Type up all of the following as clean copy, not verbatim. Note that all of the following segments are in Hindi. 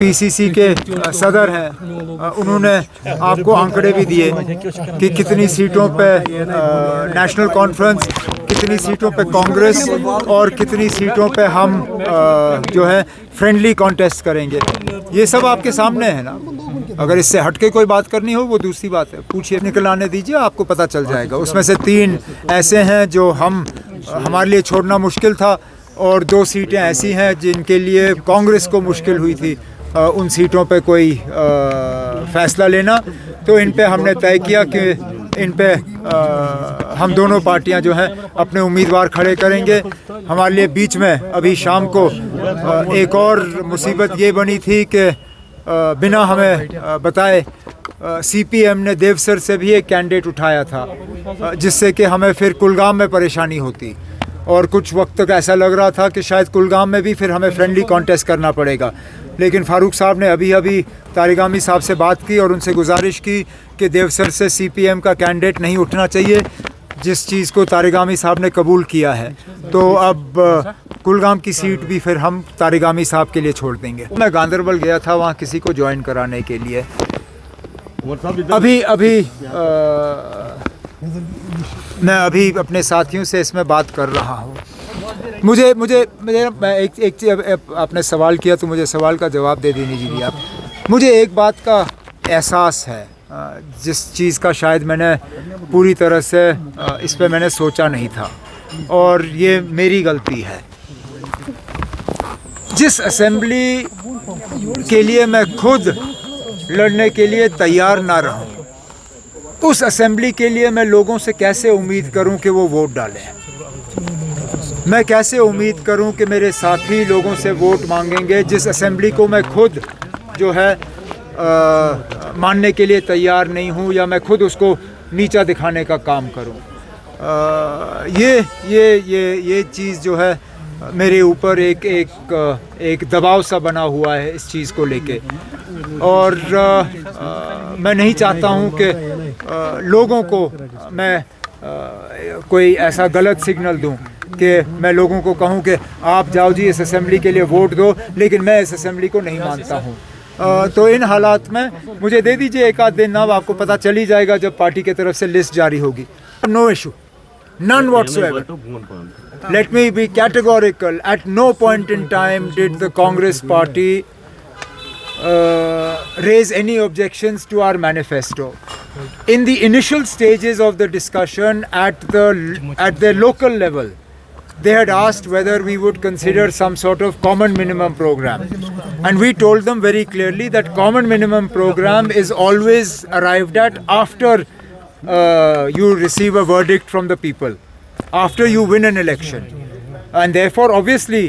पीसीसी के सदर हैं, उन्होंने आपको आंकड़े भी दिए कि कितनी सीटों पे नेशनल कॉन्फ्रेंस, कितनी सीटों पे कांग्रेस और कितनी सीटों पे हम जो है फ्रेंडली कॉन्टेस्ट करेंगे। ये सब आपके सामने है ना। अगर इससे हटके कोई बात करनी हो वो दूसरी बात है, पूछिए, निकल आने दीजिए, आपको पता चल जाएगा। उसमें से 3 ऐसे हैं जो हमारे लिए छोड़ना मुश्किल था और 2 सीटें ऐसी हैं जिनके लिए कांग्रेस को मुश्किल हुई थी उन सीटों पे कोई फ़ैसला लेना। तो इन पे हमने तय किया कि इन पे हम दोनों पार्टियां जो हैं अपने उम्मीदवार खड़े करेंगे। हमारे लिए बीच में अभी शाम को एक और मुसीबत ये बनी थी कि बिना हमें बताए सीपीएम ने देवसर से भी एक कैंडिडेट उठाया था, जिससे कि हमें फिर कुलगाम में परेशानी होती और कुछ वक्त तक ऐसा लग रहा था कि शायद कुलगाम में भी फिर हमें फ्रेंडली कॉन्टेस्ट करना पड़ेगा। लेकिन फारूक साहब ने अभी तारिगामी साहब से बात की और उनसे गुजारिश की कि देवसर से सीपीएम का कैंडिडेट नहीं उठना चाहिए, जिस चीज़ को तारिगामी साहब ने कबूल किया है। तो अब कुलगाम की सीट भी फिर हम तारिगामी साहब के लिए छोड़ देंगे। मैं गांदरबल गया था वहाँ किसी को ज्वाइन कराने के लिए। मैं अभी अपने साथियों से इसमें बात कर रहा हूँ। मुझे मैं एक आपने सवाल किया तो मुझे सवाल का जवाब दे देने दीजिए आप। मुझे एक बात का एहसास है, जिस चीज़ का शायद मैंने पूरी तरह से इस पे मैंने सोचा नहीं था और ये मेरी गलती है। जिस असेंबली के लिए मैं खुद लड़ने के लिए तैयार ना रहूं, उस असेंबली के लिए मैं लोगों से कैसे उम्मीद करूं कि वो वोट डालें? मैं कैसे उम्मीद करूं कि मेरे साथी लोगों से वोट मांगेंगे जिस असेंबली को मैं खुद जो है मानने के लिए तैयार नहीं हूं, या मैं खुद उसको नीचा दिखाने का काम करूं? ये चीज़ जो है मेरे ऊपर एक दबाव सा बना हुआ है इस चीज़ को लेके। और मैं नहीं चाहता हूं कि लोगों को मैं कोई ऐसा गलत सिग्नल दूं कि मैं लोगों को कहूं कि आप जाओ जी इस असेंबली के लिए वोट दो, लेकिन मैं इस असेंबली को नहीं मानता हूं। तो इन हालात में मुझे दे दीजिए एक आध दिन, अब आपको पता चल ही जाएगा जब पार्टी की तरफ से लिस्ट जारी होगी। No issue, none whatsoever. Let me be categorical. At no point in time did the Congress Party raise any objections to our manifesto. In the initial stages of the discussion at the local level, they had asked whether we would consider some sort of common minimum program. And we told them very clearly that common minimum program is always arrived at after you receive a verdict from the people, after you win an election. And therefore, obviously,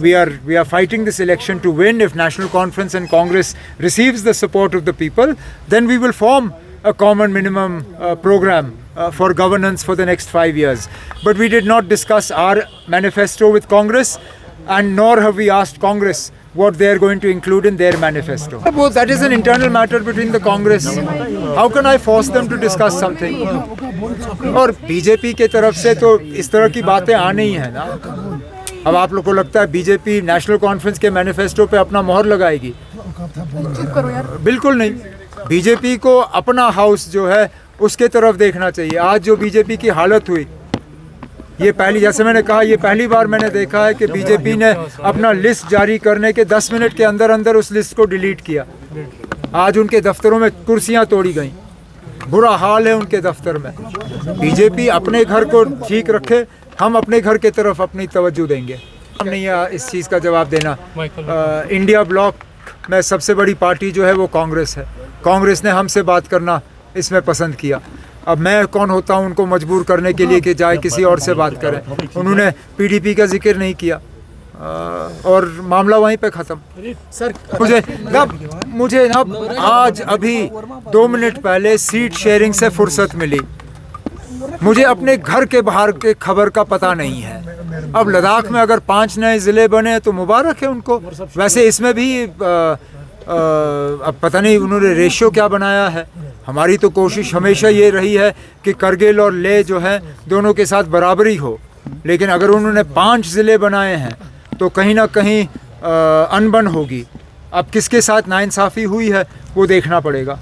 we are fighting this election to win. If National Conference and Congress receives the support of the people, then we will form a common minimum program for governance for the next 5 years. But we did not discuss our manifesto with Congress, and nor have we asked Congress what they are going to include in their manifesto. Well, that is an internal matter between the Congress. How can I force them to discuss something? और बीजेपी के तरफ से तो इस तरह की बातें आनी ही है ना। अब आप लोग को लगता है बीजेपी नेशनल कॉन्फ्रेंस के मैनिफेस्टो पे अपना मोहर लगाएगी? बिल्कुल नहीं। बीजेपी को अपना हाउस जो है उसके तरफ देखना चाहिए। आज जो बीजेपी की हालत हुई, ये पहली, जैसे मैंने कहा, ये पहली बार मैंने देखा है कि बीजेपी ने अपना लिस्ट जारी करने के 10 मिनट के अंदर अंदर उस लिस्ट को डिलीट किया। आज उनके दफ्तरों में कुर्सियां तोड़ी गई, बुरा हाल है उनके दफ्तर में। बीजेपी अपने घर को ठीक रखे, हम अपने घर के तरफ अपनी तवज्जो देंगे। हम नहीं इस चीज़ का जवाब देना। इंडिया ब्लॉक में सबसे बड़ी पार्टी जो है वो कांग्रेस है। कांग्रेस ने हमसे बात करना इसमें पसंद किया। अब मैं कौन होता हूँ उनको मजबूर करने के लिए कि जाए किसी और से बात करें? उन्होंने पीडीपी का जिक्र नहीं किया और मामला वहीं पे ख़त्म। सर, मुझे आज अभी 2 मिनट पहले सीट शेयरिंग से फुर्सत मिली। मुझे अपने घर के बाहर के खबर का पता नहीं है। अब लद्दाख में अगर 5 नए ज़िले बने तो मुबारक है उनको। वैसे इसमें भी अब पता नहीं उन्होंने रेशियो क्या बनाया है। हमारी तो कोशिश हमेशा ये रही है कि करगिल और लेह जो है दोनों के साथ बराबरी हो, लेकिन अगर उन्होंने 5 ज़िले बनाए हैं तो कहीं ना कहीं अनबन होगी। अब किसके साथ नाइंसाफ़ी हुई है वो देखना पड़ेगा।